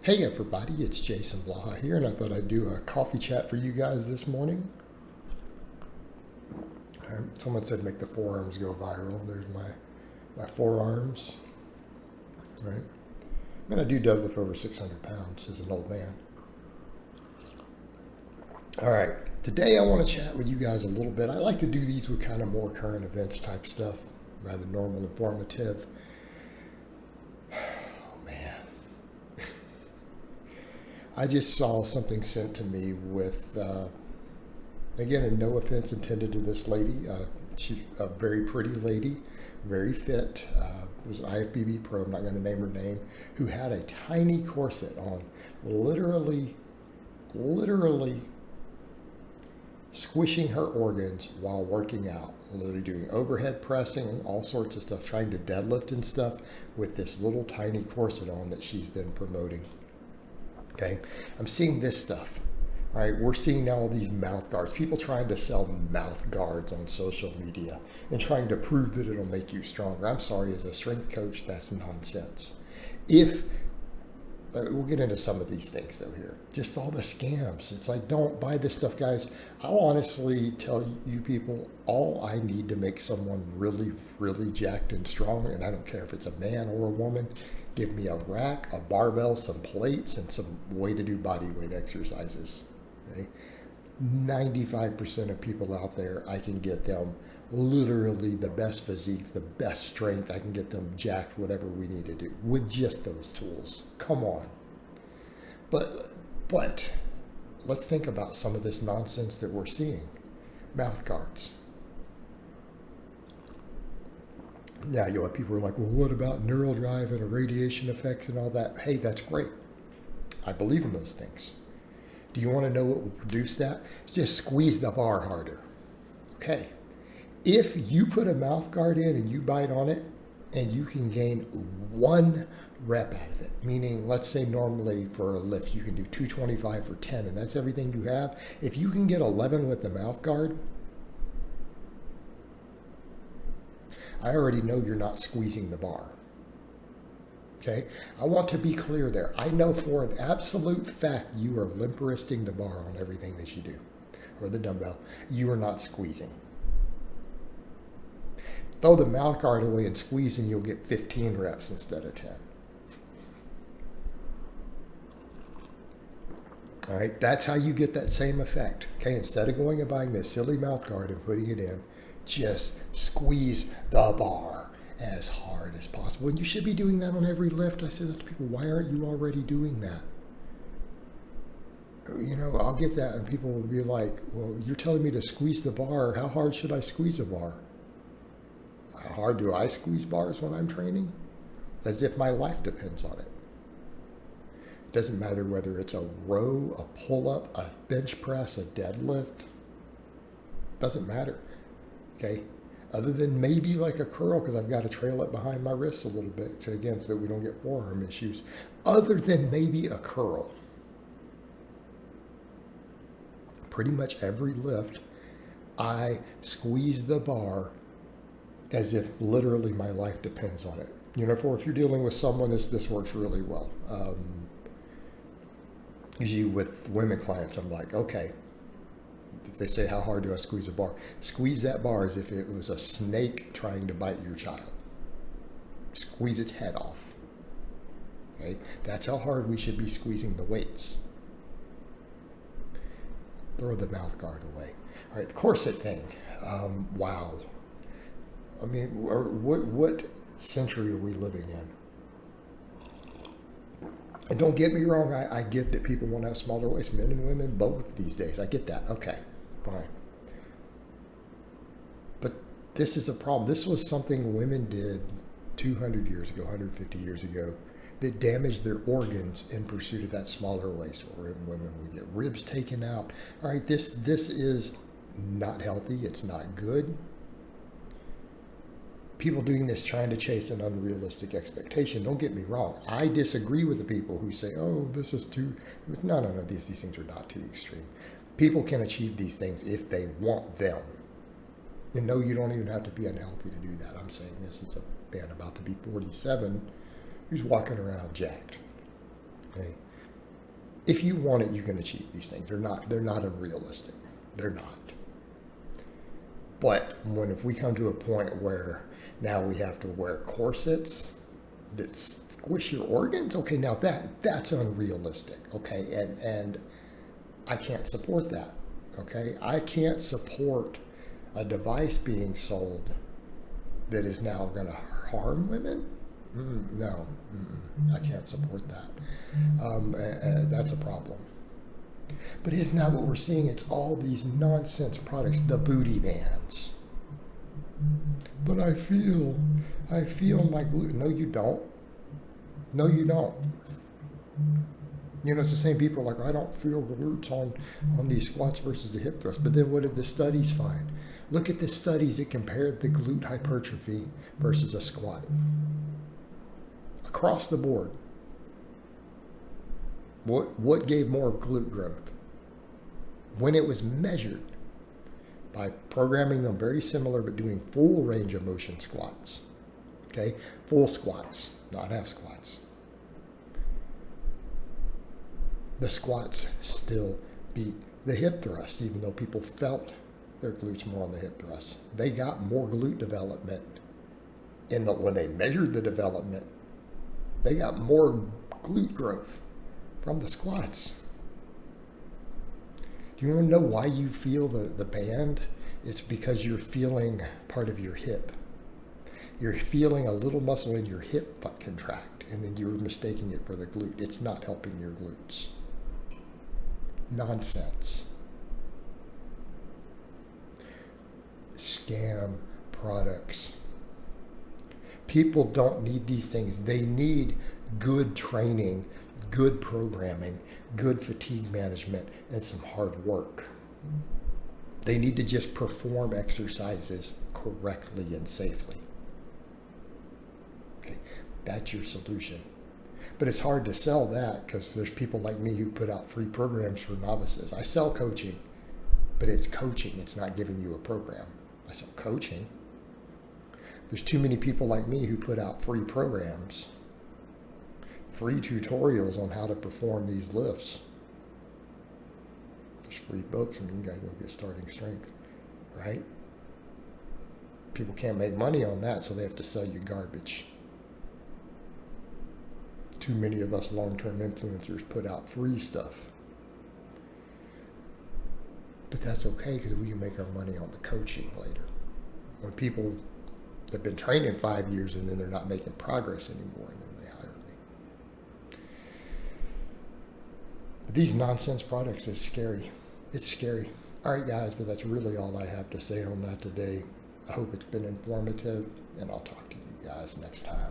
Hey everybody, it's Jason Blaha here, and I thought I'd do a coffee chat for you guys this morning. Someone said make the forearms go viral. There's my forearms, right? I mean, I do deadlift over 600 pounds as an old man. All right, today I want to chat with you guys a little bit. I like to do these with kind of more current events type stuff, rather normal, informative. I just saw something sent to me with, again, and no offense intended to this lady. She's a very pretty lady, very fit. Was an IFBB pro, I'm not going to name her name, who had a tiny corset on, literally squishing her organs while working out, literally doing overhead pressing and all sorts of stuff, trying to deadlift and stuff with this little tiny corset on that she's then promoting. Okay, I'm seeing this stuff. All right, we're seeing now all these mouth guards, people trying to sell mouth guards on social media and trying to prove that it'll make you stronger. I'm sorry, as a strength coach, that's nonsense. We'll get into some of these things though here, just all the scams. It's like, don't buy this stuff, guys. I'll honestly tell you people, all I need to make someone really jacked and strong, and I don't care if it's a man or a woman, give me a rack, a barbell, some plates, and some way to do body weight exercises. Okay? 95% of people out there, I can get them literally the best physique, the best strength. I can get them jacked, whatever we need to do with just those tools. Come on. But let's think about some of this nonsense that we're seeing. Mouth guards. Now, people are like, well, what about neural drive and a radiation effect and all that? Hey, that's great. I believe in those things. Do you want to know what will produce that? Just squeeze the bar harder. Okay. If you put a mouth guard in and you bite on it and you can gain 1 rep out of it, meaning let's say normally for a lift you can do 225 for 10 and that's everything you have. If you can get 11 with the mouth guard, I already know you're not squeezing the bar. Okay? I want to be clear there. I know for an absolute fact you are limp wristing the bar on everything that you do, or the dumbbell. You are not squeezing. Throw the mouth guard away and squeeze and you'll get 15 reps instead of 10. All right, that's how you get that same effect. Okay, instead of going and buying this silly mouth guard and putting it in, just squeeze the bar as hard as possible. And you should be doing that on every lift. I say that to people, why aren't you already doing that? I'll get that and people will be like, well, you're telling me to squeeze the bar. How hard should I squeeze a bar? How hard do I squeeze bars when I'm training? As if my life depends on it. It doesn't matter whether it's a row, a pull-up, a bench press, a deadlift. Doesn't matter. Okay, other than maybe like a curl, because I've got to trail it behind my wrists a little bit, so that we don't get forearm issues. Other than maybe a curl, pretty much every lift, I squeeze the bar as if literally my life depends on it. If you're dealing with someone, this works really well. Usually with women clients, I'm like, okay. If they say, how hard do I squeeze a bar? Squeeze that bar as if it was a snake trying to bite your child. Squeeze its head off. Okay? That's how hard we should be squeezing the weights. Throw the mouth guard away. All right, the corset thing. Wow. I mean, what century are we living in? And don't get me wrong, I get that people want to have smaller waists, men and women, both these days. I get that. Okay, fine. But this is a problem. This was something women did 200 years ago, 150 years ago, that damaged their organs in pursuit of that smaller waist. Or women would get ribs taken out. All right, this is not healthy. It's not good. People doing this trying to chase an unrealistic expectation. Don't get me wrong. I disagree with the people who say, oh, this is too... No, these things are not too extreme. People can achieve these things if they want them. And no, you don't even have to be unhealthy to do that. I'm saying this is a man about to be 47 who's walking around jacked. Okay? if you want it, you can achieve these things. They're not unrealistic. They're not. But if we come to a point where now we have to wear corsets that squish your organs, okay, now that's unrealistic, okay, and I can't support that, okay. I can't support a device being sold that is now going to harm women. No, I can't support that. That's a problem. But isn't that what we're seeing? It's all these nonsense products, the booty bands. But I feel my glute. No, you don't. No, you don't. You know, it's the same people like, I don't feel glutes on these squats versus the hip thrust. But then what did the studies find? Look at the studies that compared the glute hypertrophy versus a squat. Across the board. What gave more glute growth? When it was measured by programming them very similar but doing full range of motion squats. Okay? Full squats, not half squats. The squats still beat the hip thrust, even though people felt their glutes more on the hip thrust. They got more glute development when they measured the development. They got more glute growth from the squats. Do you want to know why you feel the band? It's because you're feeling part of your hip. You're feeling a little muscle in your hip contract, and then you're mistaking it for the glute. It's not helping your glutes. Nonsense. Scam products. People don't need these things. They need good training, good programming, good fatigue management, and some hard work. They need to just perform exercises correctly and safely. Okay, that's your solution. But it's hard to sell that because there's people like me who put out free programs for novices. I sell coaching, but it's coaching. It's not giving you a program. I sell coaching. There's too many people like me who put out free programs, free tutorials on how to perform these lifts. There's free books, and you gotta go get starting strength, right? People can't make money on that, so they have to sell you garbage. Too many of us long-term influencers put out free stuff. But that's okay because we can make our money on the coaching later. When people have been training 5 years and then they're not making progress anymore, and then they hire me. But these nonsense products is scary. It's scary. All right, guys, but that's really all I have to say on that today. I hope it's been informative, and I'll talk to you guys next time.